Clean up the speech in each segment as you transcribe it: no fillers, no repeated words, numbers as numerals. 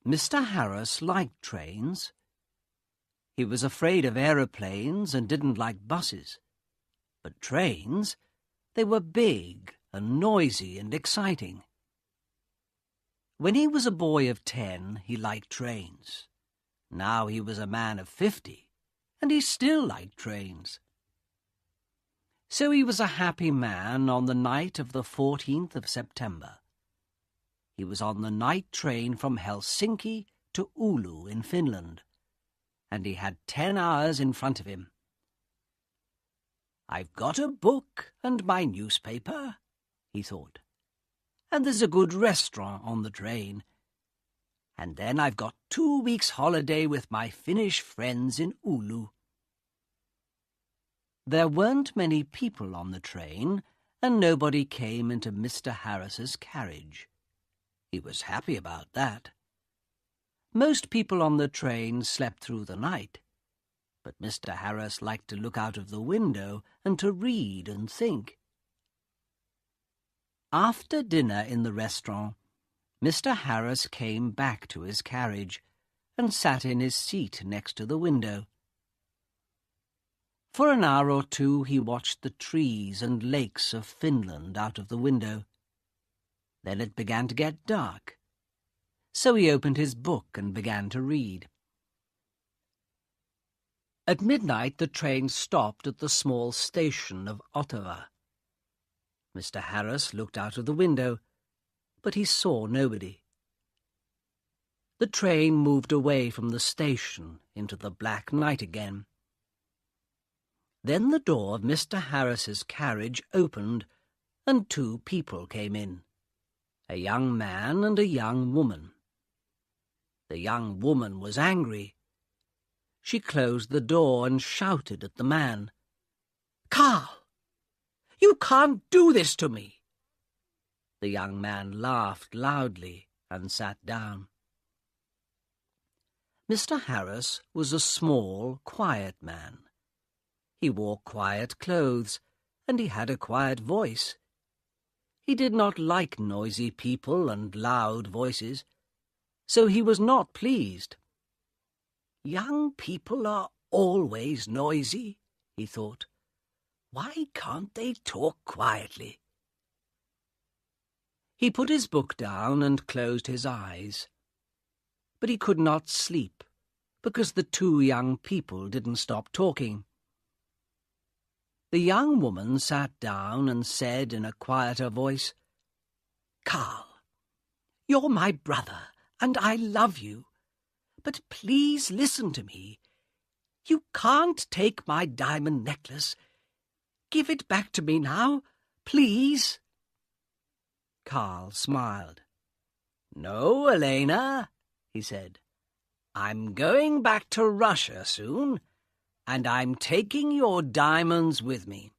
Mr. Harris liked trains. He was afraid of aeroplanes and didn't like buses. But trains, they were big and noisy and exciting. When he was a boy of 10, he liked trains. Now he was a man of 50, and he still liked trains. So he was a happy man on the night of the 14th of September. He was on the night train from Helsinki to Oulu in Finland, and he had 10 hours in front of him. "I've got a book and my newspaper," he thought, "and there's a good restaurant on the train. And then I've got 2 weeks' holiday with my Finnish friends in Oulu." There weren't many people on the train, and nobody came into Mr. Harris's carriage. He was happy about that. Most people on the train slept through the night, but Mr. Harris liked to look out of the window and to read and think. After dinner in the restaurant, Mr. Harris came back to his carriage and sat in his seat next to the window. For an hour or two he watched the trees and lakes of Finland out of the window. Then it began to get dark, so he opened his book and began to read. At midnight the train stopped at the small station of Ottawa. Mr. Harris looked out of the window, but he saw nobody. The train moved away from the station into the black night again. Then the door of Mr. Harris's carriage opened, and 2 people came in, a young man and a young woman. The young woman was angry. She closed the door and shouted at the man, "Carl, you can't do this to me!" The young man laughed loudly and sat down. Mr. Harris was a small, quiet man. He wore quiet clothes, and he had a quiet voice. He did not like noisy people and loud voices, so he was not pleased. "Young people are always noisy," he thought. "Why can't they talk quietly?" He put his book down and closed his eyes. But he could not sleep, because the 2 young people didn't stop talking. The young woman sat down and said in a quieter voice, "Carl, you're my brother, and I love you. But please listen to me. You can't take my diamond necklace. Give it back to me now, please." Carl smiled. "No, Elena," he said. "I'm going back to Russia soon, and I'm taking your diamonds with me."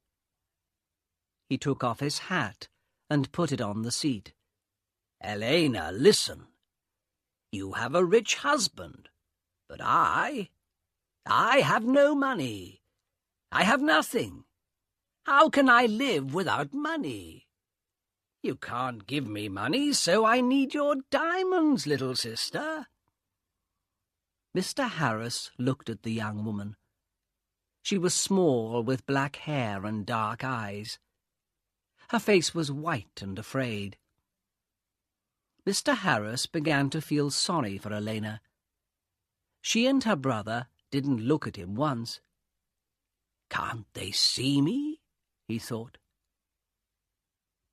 He took off his hat and put it on the seat. "Elena, listen. You have a rich husband, but I have no money. I have nothing. How can I live without money? You can't give me money, so I need your diamonds, little sister." Mr. Harris looked at the young woman. She was small, with black hair and dark eyes. Her face was white and afraid. Mr. Harris began to feel sorry for Elena. She and her brother didn't look at him once. "Can't they see me?" he thought.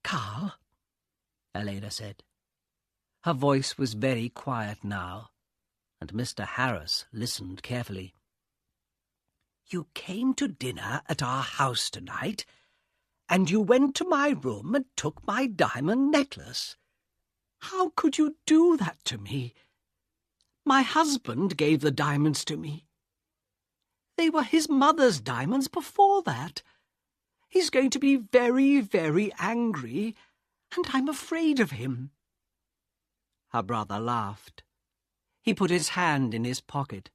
"Carl," Elena said. Her voice was very quiet now, and Mr. Harris listened carefully. "You came to dinner at our house tonight, and you went to my room and took my diamond necklace. How could you do that to me? My husband gave the diamonds to me. They were his mother's diamonds before that. He's going to be very, very angry, and I'm afraid of him." Her brother laughed. He put his hand in his pocket,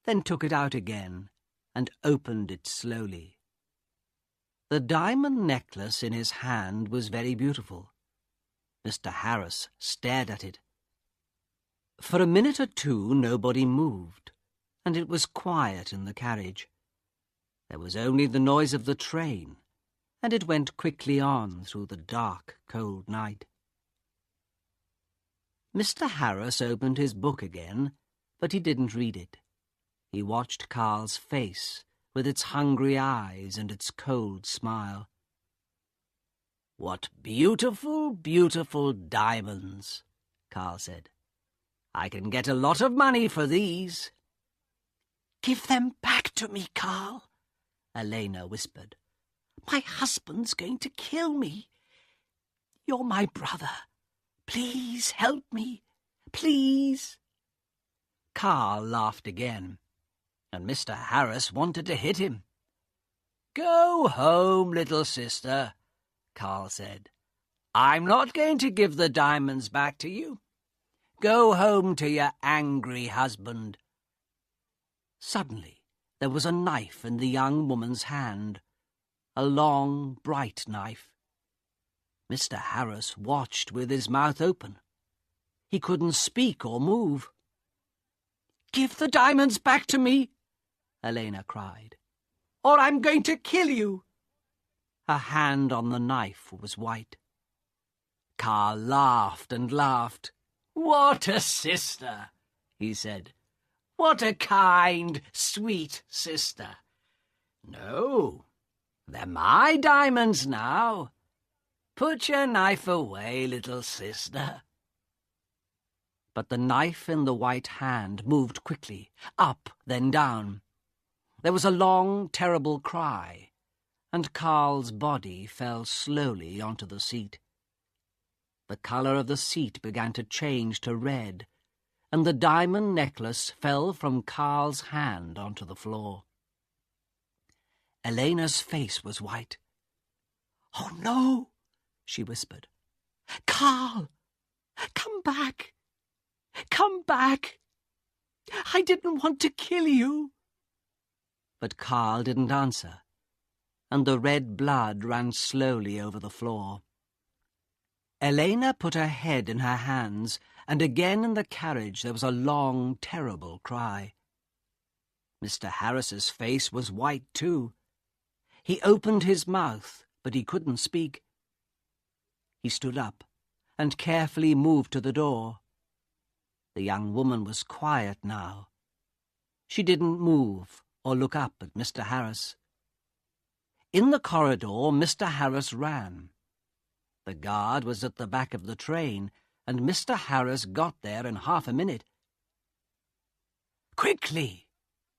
then took it out again and opened it slowly. The diamond necklace in his hand was very beautiful. Mr. Harris stared at it. For a minute or two nobody moved, and it was quiet in the carriage. There was only the noise of the train, and it went quickly on through the dark, cold night. Mr. Harris opened his book again, but he didn't read it. He watched Carl's face, with its hungry eyes and its cold smile. "What beautiful, beautiful diamonds," Carl said. "I can get a lot of money for these." "Give them back to me, Carl," Elena whispered. "My husband's going to kill me. You're my brother. Please help me. Please." Carl laughed again, and Mr. Harris wanted to hit him. "Go home, little sister," Carl said. "I'm not going to give the diamonds back to you. Go home to your angry husband." Suddenly there was a knife in the young woman's hand, a long, bright knife. Mr. Harris watched with his mouth open. He couldn't speak or move. "Give the diamonds back to me," Elena cried, "or I'm going to kill you." Her hand on the knife was white. Carl laughed and laughed. "What a sister," he said. "What a kind, sweet sister. No, they're my diamonds now. Put your knife away, little sister." But the knife in the white hand moved quickly, up, then down. There was a long, terrible cry, and Carl's body fell slowly onto the seat. The colour of the seat began to change to red, and the diamond necklace fell from Carl's hand onto the floor. Elena's face was white. "Oh, no," she whispered. "Carl, come back. Come back. I didn't want to kill you." But Carl didn't answer, and the red blood ran slowly over the floor. Elena put her head in her hands, and again in the carriage there was a long, terrible cry. Mr. Harris's face was white too. He opened his mouth, but he couldn't speak. He stood up and carefully moved to the door. The young woman was quiet now. She didn't move or look up at Mr. Harris. In the corridor, Mr. Harris ran. The guard was at the back of the train, and Mr. Harris got there in half a minute. "Quickly,"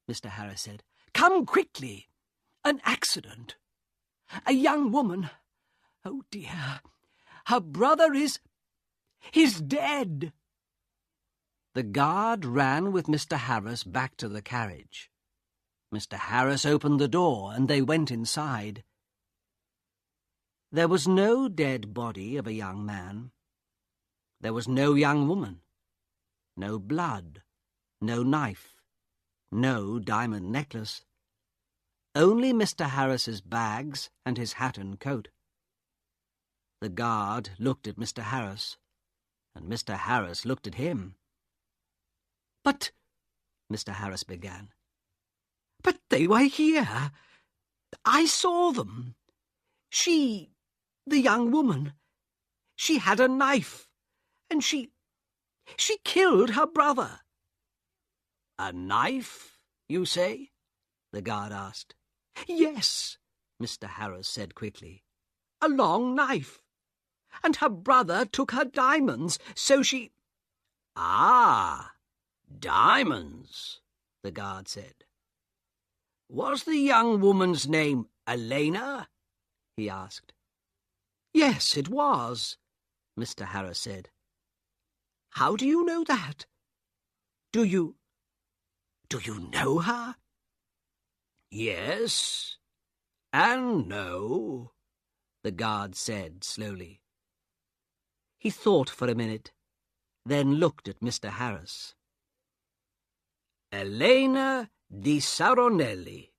Mr. Harris said. "Come quickly. An accident. A young woman. Oh, dear. Her brother he's dead." The guard ran with Mr. Harris back to the carriage. Mr. Harris opened the door, and they went inside. There was no dead body of a young man. There was no young woman. No blood. No knife. No diamond necklace. Only Mr. Harris's bags and his hat and coat. The guard looked at Mr. Harris, and Mr. Harris looked at him. "But," Mr. Harris began, "but they were here. I saw them. The young woman, she had a knife, and she killed her brother." "A knife, you say?" the guard asked. "Yes," Mr. Harris said quickly. "A long knife. And her brother took her diamonds, so she—" "Ah! Diamonds," the guard said. "Was the young woman's name Elena?" he asked. "Yes, it was," Mr. Harris said. "How do you know that? Do you know her?" "Yes and no," the guard said slowly. He thought for a minute, then looked at Mr. Harris. "Elena di Saronelli,"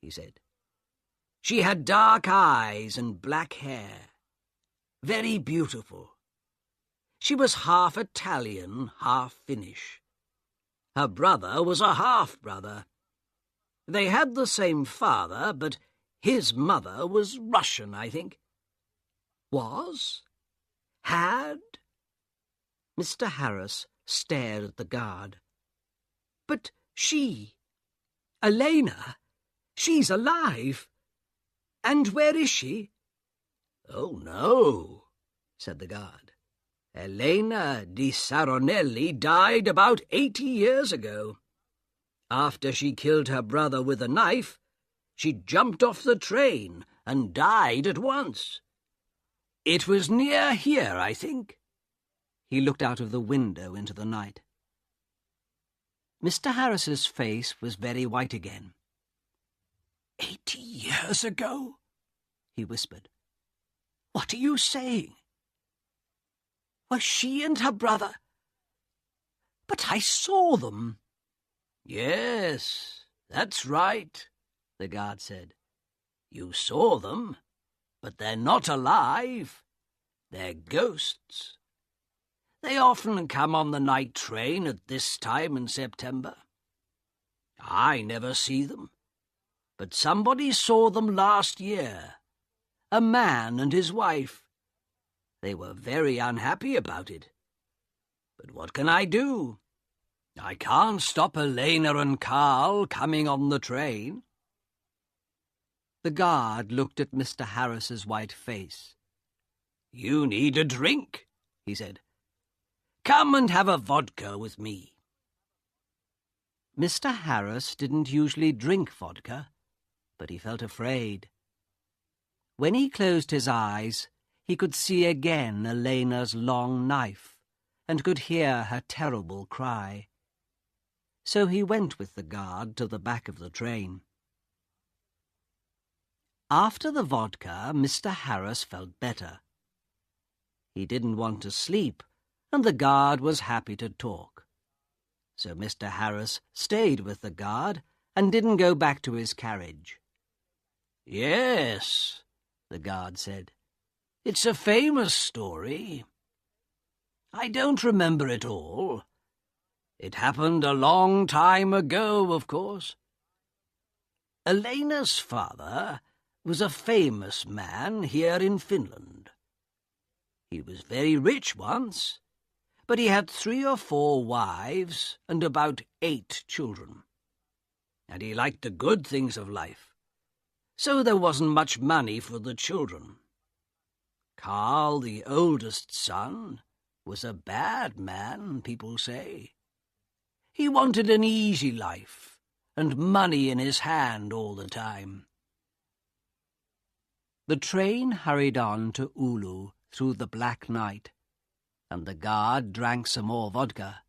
he said. "She had dark eyes and black hair. Very beautiful. She was half Italian, half Finnish. Her brother was a half-brother. They had the same father, but his mother was Russian, I think. Was? Had? Mr. Harris stared at the guard. But she, Elena, she's alive. And where is she? Oh, no, said the guard. Elena di Saronelli died about 80 years ago. After she killed her brother with a knife, she jumped off the train and died at once. It was near here, I think. He looked out of the window into the night. Mr. Harris's face was very white again. 80 years ago? He whispered. What are you saying? Was she and her brother? But I saw them. Yes, that's right, the guard said. You saw them, but they're not alive. They're ghosts. They often come on the night train at this time in September. I never see them, but somebody saw them last year. A man and his wife. They were very unhappy about it. But what can I do? I can't stop Elena and Carl coming on the train. The guard looked at Mr. Harris's white face. You need a drink, he said. Come and have a vodka with me. Mr. Harris didn't usually drink vodka, but he felt afraid. When he closed his eyes, he could see again Elena's long knife and could hear her terrible cry. So he went with the guard to the back of the train. After the vodka, Mr. Harris felt better. He didn't want to sleep, and the guard was happy to talk. So Mr. Harris stayed with the guard and didn't go back to his carriage. Yes, the guard said. It's a famous story. I don't remember it all. It happened a long time ago, of course. Elena's father was a famous man here in Finland. He was very rich once, but he had 3 or 4 wives and about 8 children. And he liked the good things of life, so there wasn't much money for the children. Carl, the oldest son, was a bad man, people say. He wanted an easy life and money in his hand all the time. The train hurried on to Oulu through the black night, and the guard drank some more vodka.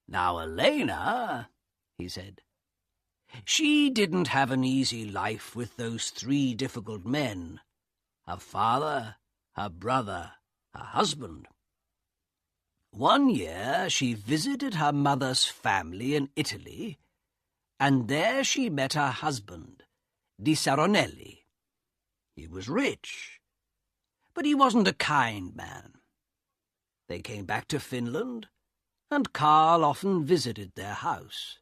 Now, Elena, he said, she didn't have an easy life with those 3 difficult men, her father, her brother, her husband. One year she visited her mother's family in Italy, and there she met her husband, Di Saronelli. He was rich, but he wasn't a kind man. They came back to Finland, and Carl often visited their house.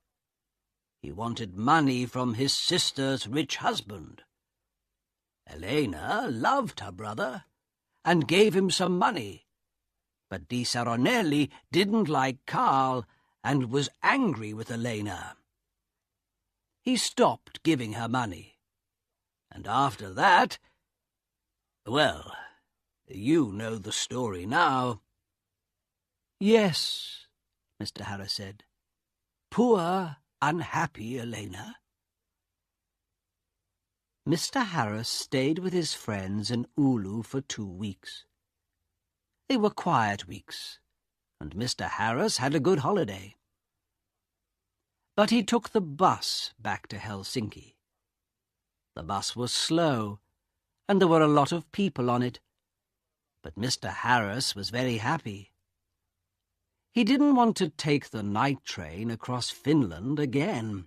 He wanted money from his sister's rich husband. Elena loved her brother and gave him some money, but Di Saronelli didn't like Carl and was angry with Elena. He stopped giving her money, and after that, well, you know the story now. Yes, Mr. Harris said. Poor, unhappy Elena. Mr. Harris stayed with his friends in Oulu for 2 weeks. They were quiet weeks, and Mr. Harris had a good holiday. But he took the bus back to Helsinki. The bus was slow, and there were a lot of people on it, but Mr. Harris was very happy. He didn't want to take the night train across Finland again.